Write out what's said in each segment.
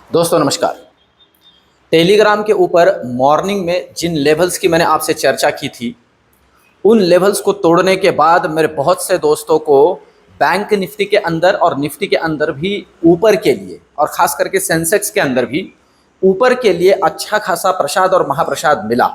दोस्तों नमस्कार। टेलीग्राम के ऊपर मॉर्निंग में जिन लेवल्स की मैंने आपसे चर्चा की थी, उन लेवल्स को तोड़ने के बाद मेरे बहुत से दोस्तों को बैंक निफ्टी के अंदर और निफ्टी के अंदर भी ऊपर के लिए, और ख़ास करके सेंसेक्स के अंदर भी ऊपर के लिए अच्छा खासा प्रसाद और महाप्रसाद मिला।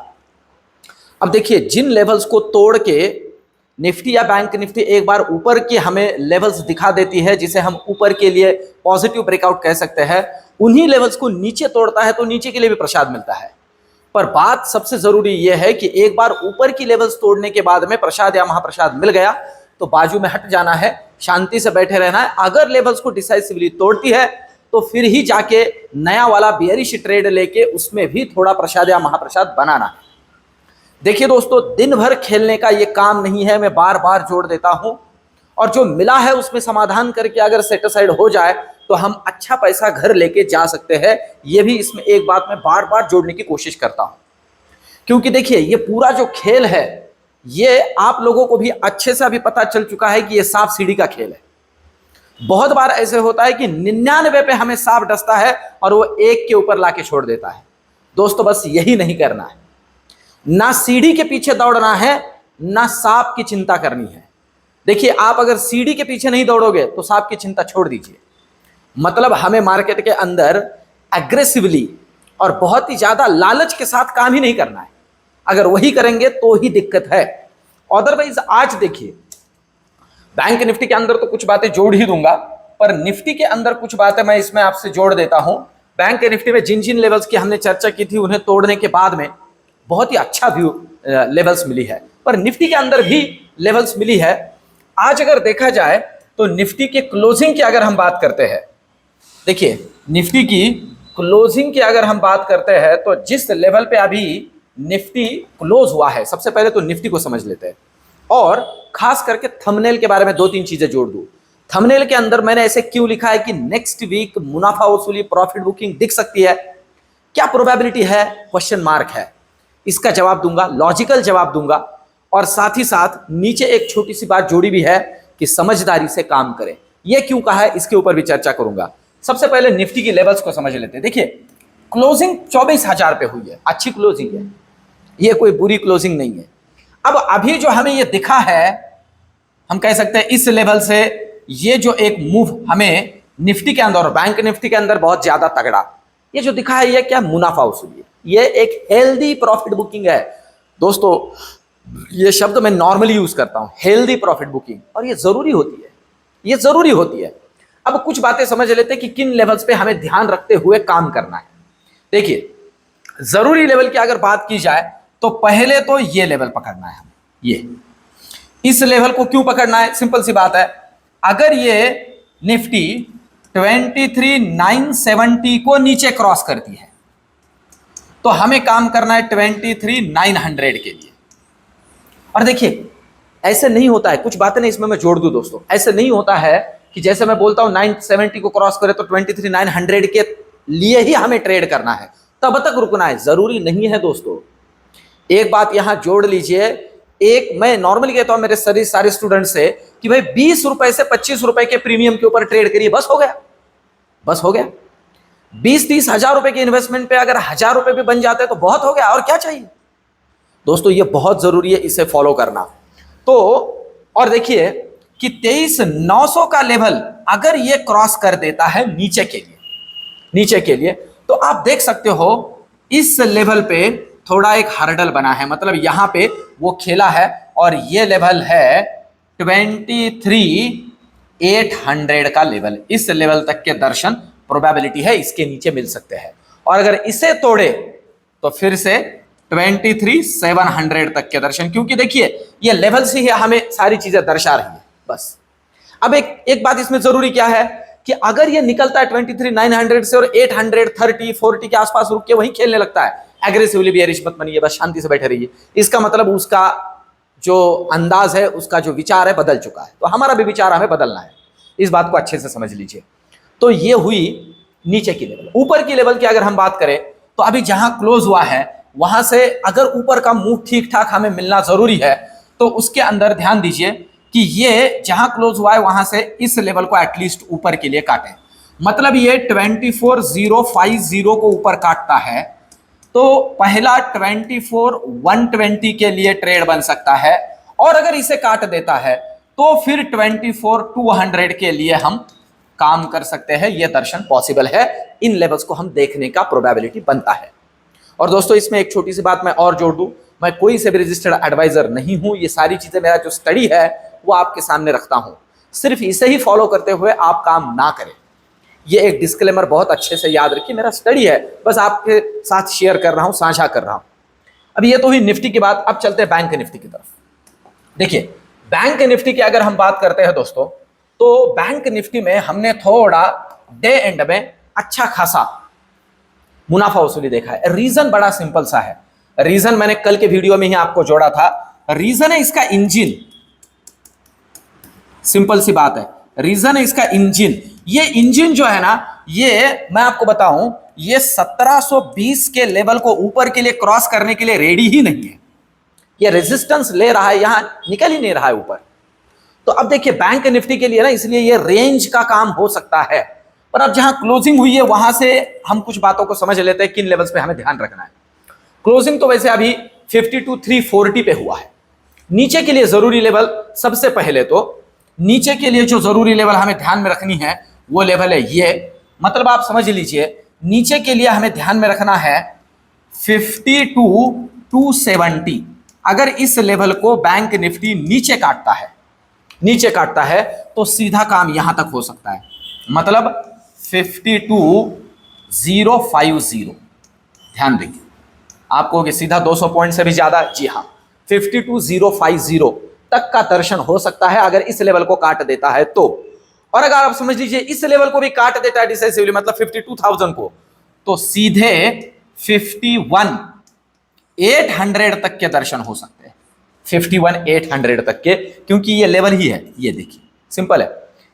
अब देखिए, जिन लेवल्स को तोड़ के निफ्टी या बैंक निफ्टी एक बार ऊपर की हमें लेवल्स दिखा देती है, जिसे हम ऊपर के लिए पॉजिटिव ब्रेकआउट कह सकते हैं, उन्हीं लेवल्स को नीचे तोड़ता है तो नीचे के लिए भी प्रसाद मिलता है। पर बात सबसे जरूरी यह है कि एक बार ऊपर की लेवल्स तोड़ने के बाद में प्रसाद या महाप्रसाद मिल गया तो बाजू में हट जाना है, शांति से बैठे रहना है। अगर लेवल्स को डिसाइसिवली तोड़ती है तो फिर ही जाके नया वाला बियरिश ट्रेड लेके उसमें भी थोड़ा प्रसाद या महाप्रसाद बनाना है। देखिए दोस्तों, दिन भर खेलने का ये काम नहीं है, मैं बार बार जोड़ देता हूं। और जो मिला है उसमें समाधान करके अगर सेटिस्फाइड हो जाए तो हम अच्छा पैसा घर लेके जा सकते हैं। ये भी इसमें एक बात मैं बार बार जोड़ने की कोशिश करता हूं, क्योंकि देखिए ये पूरा जो खेल है ये आप लोगों को भी अच्छे से अभी पता चल चुका है कि ये सांप सीढ़ी का खेल है। बहुत बार ऐसे होता है कि 99 पे हमें सांप डसता है और वो एक के ऊपर लाके छोड़ देता है। दोस्तों बस यही नहीं करना है, ना सीढ़ी के पीछे दौड़ना है, ना सांप की चिंता करनी है। देखिए, आप अगर सीढ़ी के पीछे नहीं दौड़ोगे तो सांप की चिंता छोड़ दीजिए। मतलब हमें मार्केट के अंदर एग्रेसिवली और बहुत ही ज्यादा लालच के साथ काम ही नहीं करना है। अगर वही करेंगे तो ही दिक्कत है। अदरवाइज आज देखिए, बैंक निफ्टी के अंदर तो कुछ बातें जोड़ ही दूंगा, पर निफ्टी के अंदर कुछ बातें मैं इसमें आपसे जोड़ देता हूं। बैंक निफ्टी में जिन जिन लेवल्स की हमने चर्चा की थी उन्हें तोड़ने के बाद में बहुत ही अच्छा व्यू लेवल्स मिली है, पर निफ्टी के अंदर भी लेवल्स मिली है। आज अगर देखा जाए तो निफ्टी के क्लोजिंग की अगर हम बात करते हैं, देखिए निफ्टी की क्लोजिंग की अगर हम बात करते हैं तो जिस लेवल पे अभी निफ्टी क्लोज हुआ है, सबसे पहले तो निफ्टी को समझ लेते हैं और खास करके थंबनेल के बारे में दो तीन चीजें जोड़ दूं। थंबनेल के अंदर मैंने ऐसे क्यों लिखा है कि नेक्स्ट वीक मुनाफा वसूली प्रॉफिट बुकिंग दिख सकती है, क्या प्रोबेबिलिटी है, क्वेश्चन मार्क है। इसका जवाब दूंगा, लॉजिकल जवाब दूंगा, और साथ ही साथ नीचे एक छोटी सी बात जोड़ी भी है कि समझदारी से काम करें। यह क्यों कहा है इसके ऊपर भी चर्चा करूंगा। सबसे पहले निफ्टी की लेवल्स को समझ लेते हैं। देखिए, क्लोजिंग 24,000 पे हुई है, अच्छी क्लोजिंग है, यह कोई बुरी क्लोजिंग नहीं है। अब अभी जो हमें यह दिखा है, हम कह सकते हैं इस लेवल से ये जो एक मूव हमें निफ्टी के अंदर और बैंक निफ्टी के अंदर बहुत ज्यादा तगड़ा ये जो दिखा है, यह क्या, मुनाफा वसूली है। ये एक हेल्दी प्रॉफिट बुकिंग है। दोस्तों ये शब्द मैं नॉर्मली यूज करता हूं, हेल्दी प्रॉफिट बुकिंग, और ये जरूरी होती है, ये जरूरी होती है। अब कुछ बातें समझ लेते हैं कि किन लेवल्स पे हमें ध्यान रखते हुए काम करना है। देखिए, जरूरी लेवल की अगर बात की जाए तो पहले तो ये लेवल पकड़ना है हमें। ये इस लेवल को क्यों पकड़ना है, सिंपल सी बात है। अगर ये निफ्टी 23,970 को नीचे क्रॉस करती है तो हमें काम करना है 23,900 के लिए। और देखिए ऐसे नहीं होता है, कुछ बातें नहीं इसमें मैं जोड़ दूं दोस्तों, ऐसे नहीं होता है कि जैसे मैं बोलता हूं 970 को क्रॉस करे तो 23,900 के लिए ही हमें ट्रेड करना है, तब तक रुकना है, जरूरी नहीं है दोस्तों। एक बात यहां जोड़ लीजिए, एक मैं नॉर्मली कहता हूं मेरे सारे स्टूडेंट से कि भाई 20 रुपए से 25 रुपए के प्रीमियम के ऊपर ट्रेड करिए, बस हो गया, बस हो गया। 20-30 हजार रुपए के इन्वेस्टमेंट पे अगर 1000 रुपए भी बन जाते हैं तो बहुत हो गया, और क्या चाहिए दोस्तों। ये बहुत जरूरी है, इसे फॉलो करना। तो और देखिए कि 23,900 का लेवल अगर ये क्रॉस कर देता है नीचे के लिए, नीचे के लिए, तो आप देख सकते हो इस लेवल पे थोड़ा एक हर्डल बना है, मतलब यहां पे वो खेला है, और ये लेवल है 23,800 का लेवल। इस लेवल तक के दर्शन प्रोबेबिलिटी है इसके नीचे मिल सकते हैं, और अगर इसे तोड़े तो फिर से 23,700 तक के दर्शन, क्योंकि देखिए ये लेवल से ही हमें सारी चीजें दर्शा रही है बस। अब एक बात इसमें जरूरी क्या है कि अगर ये निकलता है 23,900 से और 830, 40 के आसपास रुक के वहीं खेलने लगता है, एग्रेसिवली बेयरिश मत बनिए, बस शांति से बैठे रहिए, इसका मतलब उसका जो अंदाज है, उसका जो विचार है बदल चुका है। तो हमारा भी विचार हमें बदलना है, इस बात को अच्छे से समझ लीजिए। तो ये हुई नीचे की लेवल। ऊपर की लेवल की अगर हम बात करें तो अभी जहां क्लोज हुआ है वहां से अगर ऊपर का मूव ठीक ठाक हमें मिलना जरूरी है तो उसके अंदर ध्यान दीजिए कि ये जहां क्लोज हुआ है वहां से इस लेवल को एटलीस्ट ऊपर के लिए काटें। मतलब ये 24050 को ऊपर काटता है तो पहला 24120 के लिए ट्रेड बन सकता है, और अगर इसे काट देता है तो फिर 24200 के लिए हम काम कर सकते हैं। यह दर्शन पॉसिबल है, इन लेवल्स को हम देखने का प्रोबेबिलिटी बनता है। और दोस्तों इसमें एक छोटी सी बात मैं और जोड़ दूं, मैं कोई से भी रजिस्टर्ड एडवाइजर नहीं हूं, ये सारी चीजें मेरा जो स्टडी है वो आपके सामने रखता हूं, सिर्फ इसे ही फॉलो करते हुए आप काम ना करें। ये एक डिस्क्लेमर बहुत अच्छे से याद रखिए, मेरा स्टडी है, बस आपके साथ शेयर कर रहा हूं, साझा कर रहा हूं। अब ये तो हुई निफ्टी की बात, अब चलते हैं बैंक निफ्टी की तरफ। देखिए बैंक निफ्टी की अगर हम बात करते हैं दोस्तों, तो बैंक निफ्टी में हमने थोड़ा डे एंड में अच्छा खासा मुनाफा वसूली देखा है। रीजन बड़ा सिंपल सा है, रीजन मैंने कल के वीडियो में ही आपको जोड़ा था। रीजन है इसका इंजन, सिंपल सी बात है, रीजन है इसका इंजन। ये इंजन जो है ना, ये मैं आपको बताऊं, ये 1720 के लेवल को ऊपर के लिए क्रॉस करने के लिए रेडी ही नहीं है। ये रेजिस्टेंस ले रहा है, यहां निकल ही नहीं रहा है ऊपर। तो अब देखिए बैंक निफ्टी के लिए ना, इसलिए ये रेंज का काम हो सकता है, पर अब जहां क्लोजिंग हुई है वहां से हम कुछ बातों को समझ लेते हैं किन लेवल्स पे हमें ध्यान रखना है। क्लोजिंग तो वैसे अभी 52340 पे हुआ है। नीचे के लिए जरूरी लेवल, सबसे पहले तो नीचे के लिए जो जरूरी लेवल हमें ध्यान में रखनी है वो लेवल है ये, मतलब आप समझ लीजिए नीचे के लिए हमें ध्यान में रखना है 52270। अगर इस लेवल को बैंक निफ्टी नीचे काटता है तो सीधा काम यहां तक हो सकता है, मतलब 52050। ध्यान देखिए, आपको कि सीधा 200 पॉइंट से भी ज्यादा, जी हां 52050 तक का दर्शन हो सकता है अगर इस लेवल को काट देता है तो। और अगर आप समझ लीजिए इस लेवल को भी काट देता है डिसाइसिवली, मतलब 52000 को, तो सीधे 51800 तक के दर्शन हो सकते हैं, 51800 तक के, क्योंकि ये लेवल ही है। ये देखिए सिंपल है,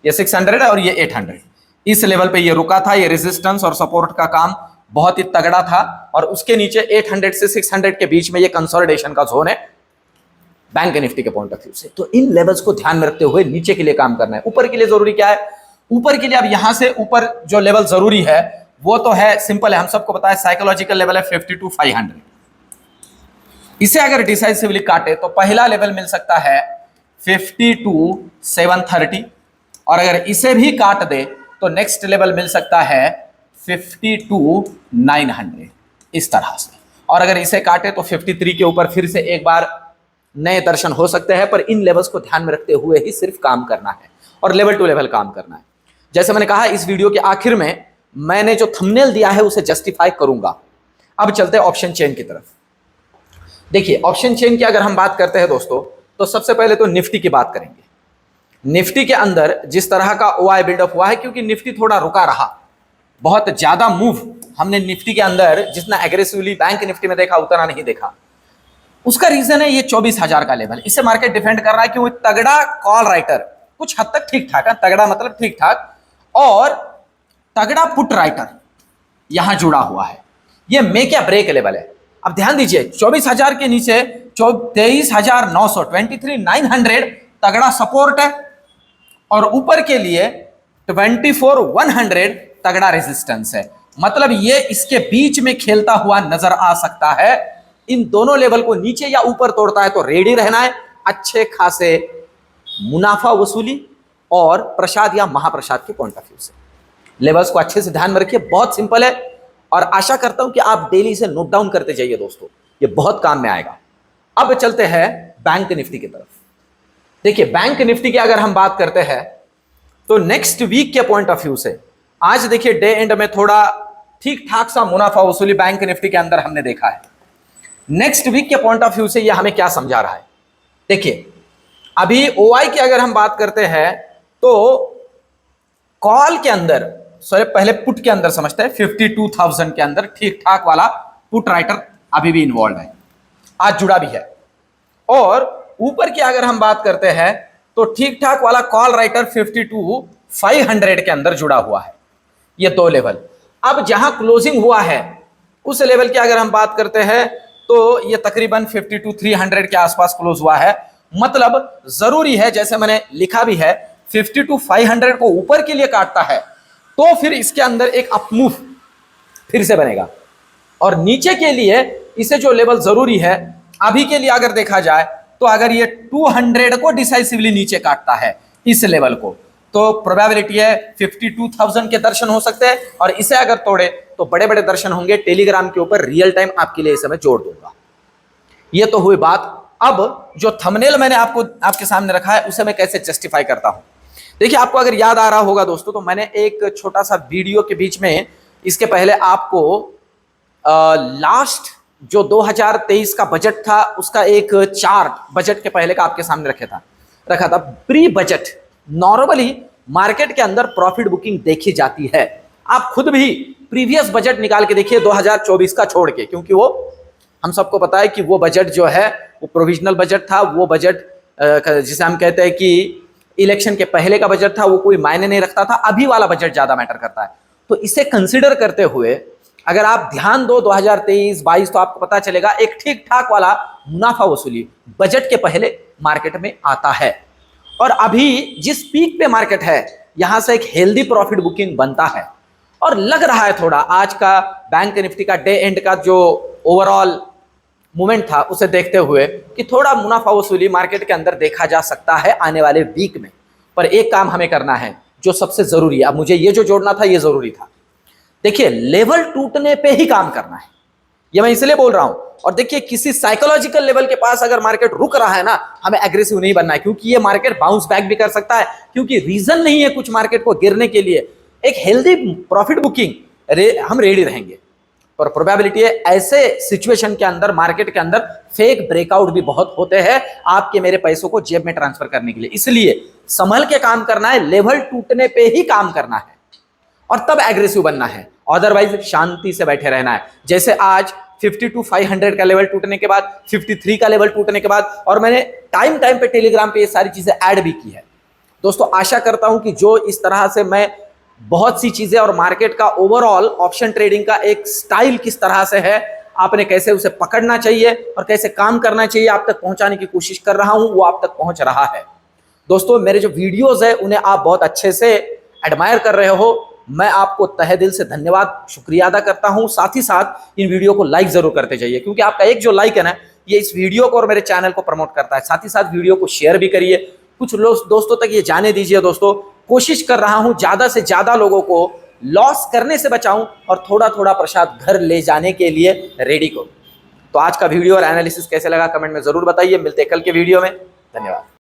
ये 600 है और ये 800। इस लेवल पे ये रुका था, ये रेजिस्टेंस और सपोर्ट का काम बहुत ही तगड़ा था, और उसके नीचे 800 से 600 के बीच में ये कंसोलिडेशन का जोन है बैंक निफ्टी के पॉइंट ऑफ व्यू से। तो इन लेवल्स को ध्यान में रखते हुए नीचे के लिए काम करना है। ऊपर के लिए जरूरी क्या है? ऊपर के लिए अब यहां से ऊपर जो लेवल जरूरी है वो तो है सिंपल है, हम सबको पता है, साइकोलॉजिकल लेवल है 52500। इसे अगर डिसाइसिवली काटे तो पहला लेवल मिल सकता है 52730, और अगर इसे भी काट दे तो नेक्स्ट लेवल मिल सकता है 52900, इस तरह से। और अगर इसे काटे तो 53 के ऊपर फिर से एक बार नए दर्शन हो सकते हैं, पर इन लेवल्स को ध्यान में रखते हुए ही सिर्फ काम करना है और लेवल टू लेवल काम करना है। जैसे मैंने कहा इस वीडियो के आखिर में मैंने जो थंबनेल दिया है उसे जस्टिफाई करूंगा। अब चलते हैं ऑप्शन चेन की तरफ। देखिए ऑप्शन चेन की अगर हम बात करते हैं दोस्तों, तो सबसे पहले तो निफ्टी की बात करेंगे। निफ्टी के अंदर जिस तरह का ओआई बिल्डअप हुआ है, क्योंकि निफ्टी थोड़ा रुका रहा, बहुत ज्यादा मूव हमने निफ्टी के अंदर जितना एग्रेसिवली बैंक निफ्टी में देखा उतना नहीं देखा। उसका रीजन है ये 24000 का लेवल, इसे मार्केट डिफेंड कर रहा है, क्योंकि तगड़ा कॉल राइटर कुछ हद तक ठीक ठाक है, तगड़ा मतलब ठीक ठाक, और तगड़ा पुट राइटर यहां जुड़ा हुआ है। ये मेक या ब्रेक लेवल है। अब ध्यान दीजिए 24000 के नीचे 23900 23900 तगड़ा सपोर्ट है, और ऊपर के लिए 24100 तगड़ा रेजिस्टेंस है। मतलब ये इसके बीच में खेलता हुआ नजर आ सकता है। इन दोनों लेवल को नीचे या ऊपर तोड़ता है तो रेडी रहना है, अच्छे खासे मुनाफा वसूली और प्रसाद या महाप्रसाद के पॉइंट ऑफ व्यू से। लेवल्स को अच्छे से ध्यान में रखिए, बहुत सिंपल है, और आशा करता हूं कि आप डेली इसे नोट डाउन करते जाइए दोस्तों, ये बहुत काम में आएगा। अब चलते हैं बैंक निफ्टी की तरफ। देखिए बैंक निफ्टी की अगर हम बात करते हैं तो नेक्स्ट वीक के पॉइंट ऑफ व्यू से आज देखिए डे एंड में थोड़ा ठीक ठाक सा मुनाफा वसूली बैंक निफ्टी के अंदर हमने देखा है। नेक्स्ट वीक के पॉइंट ऑफ व्यू से यह हमें क्या समझा रहा है? देखिए अभी ओआई की अगर हम बात करते हैं तो कॉल के अंदर, सॉरी पहले पुट के अंदर समझते हैं, 52000 के अंदर ठीक ठाक वाला पुट राइटर अभी भी इन्वॉल्व है, आज जुड़ा भी है। और ऊपर की अगर हम बात करते हैं तो ठीक ठाक वाला कॉल राइटर 52500 के अंदर जुड़ा हुआ है। ये दो लेवल। अब जहां क्लोजिंग हुआ है उस लेवल की अगर हम बात करते हैं तो ये तकरीबन 52300 के आसपास क्लोज हुआ है। मतलब जरूरी है, जैसे मैंने लिखा भी है, 52500 को ऊपर के लिए काटता है तो फिर इसके अंदर एक अपमूव फिर से बनेगा। और नीचे के लिए इसे जो लेवल जरूरी है अभी के लिए अगर देखा जाए तो अगर ये 200 को डिसाइसिवली नीचे काटता है इस लेवल को, तो प्रोबेबिलिटी है 52,000 के दर्शन हो सकते हैं। और इसे अगर तोड़े तो बड़े बड़े दर्शन होंगे। टेलीग्राम के ऊपर रियल टाइम आपके लिए इसे मैं जोड़ दूंगा। ये तो हुई बात। अब जो थंबनेल मैंने आपके सामने रखा है उसे मैं कैसे जस्टिफाई करता हूं। देखिए, आपको अगर याद आ रहा होगा दोस्तों, तो मैंने एक छोटा सा वीडियो के बीच में इसके पहले आपको लास्ट जो 2023 का बजट था उसका एक चार्ट बजट के पहले का आपके सामने रखा था। प्री बजट नॉर्मली मार्केट के अंदर प्रॉफिट बुकिंग देखी जाती है। आप खुद भी प्रीवियस बजट निकाल के देखिए 2024 का छोड़ के, क्योंकि वो हम सबको पता है कि वो बजट जो है वो प्रोविजनल बजट था। वो बजट जिसे हम कहते हैं कि इलेक्शन के पहले का बजट था, वो कोई मायने नहीं रखता था। अभी वाला बजट ज्यादा मैटर करता है। तो इसे कंसिडर करते हुए अगर आप ध्यान दो 2023-22 तो आपको पता चलेगा एक ठीक ठाक वाला मुनाफा वसूली बजट के पहले मार्केट में आता है। और अभी जिस पीक पे मार्केट है यहां से एक हेल्दी प्रॉफिट बुकिंग बनता है। और लग रहा है थोड़ा आज का बैंक निफ्टी का डे एंड का जो ओवरऑल मूवमेंट था उसे देखते हुए कि थोड़ा मुनाफा वसूली मार्केट के अंदर देखा जा सकता है आने वाले वीक में। पर एक काम हमें करना है जो सबसे जरूरी है। अब मुझे ये जो जोड़ना था ये जरूरी था। देखिए, लेवल टूटने पे ही काम करना है, ये मैं इसलिए बोल रहा हूं। और देखिए, किसी साइकोलॉजिकल लेवल के पास अगर मार्केट रुक रहा है ना, हमें एग्रेसिव नहीं बनना है, क्योंकि ये मार्केट बाउंस बैक भी कर सकता है। क्योंकि रीजन नहीं है कुछ मार्केट को गिरने के लिए। एक हेल्दी प्रॉफिट बुकिंग हम रेडी रहेंगे। और प्रोबेबिलिटी है ऐसे सिचुएशन के अंदर मार्केट के अंदर फेक ब्रेकआउट भी बहुत होते हैं आपके मेरे पैसों को जेब में ट्रांसफर करने के लिए। इसलिए संभल के काम करना है, लेवल टूटने पे ही काम करना है और तब एग्रेसिव बनना है। अदरवाइज शांति से बैठे रहना है। जैसे आज 52,500 का लेवल टूटने के बाद, 53 का लेवल टूटने के बाद, और मैंने टाइम पे टेलीग्राम पे ये सारी चीजें ऐड भी की है। दोस्तों, आशा करता हूं कि जो इस तरह से मैं बहुत सी चीजें और मार्केट का ओवरऑल ऑप्शन ट्रेडिंग का एक स्टाइल किस तरह से है, आपने कैसे उसे पकड़ना चाहिए और कैसे काम करना चाहिए आप तक पहुंचाने की कोशिश कर रहा हूं, वो आप तक पहुंच रहा है। दोस्तों, मेरे जो वीडियोस है उन्हें आप बहुत अच्छे से एडमायर कर रहे हो। मैं आपको तहे दिल से धन्यवाद शुक्रिया अदा करता हूं। साथ ही साथ इन वीडियो को लाइक जरूर करते जाइए, क्योंकि आपका एक जो लाइक है ना, ये इस वीडियो को और मेरे चैनल को प्रमोट करता है। साथ ही साथ वीडियो को शेयर भी करिए, कुछ दोस्तों तक ये जाने दीजिए। दोस्तों, कोशिश कर रहा हूं ज्यादा से ज्यादा लोगों को लॉस करने से बचाऊं और थोड़ा थोड़ा प्रसाद घर ले जाने के लिए रेडी करूं। तो आज का वीडियो और एनालिसिस कैसे लगा कमेंट में जरूर बताइए। मिलते हैं कल के वीडियो में। धन्यवाद।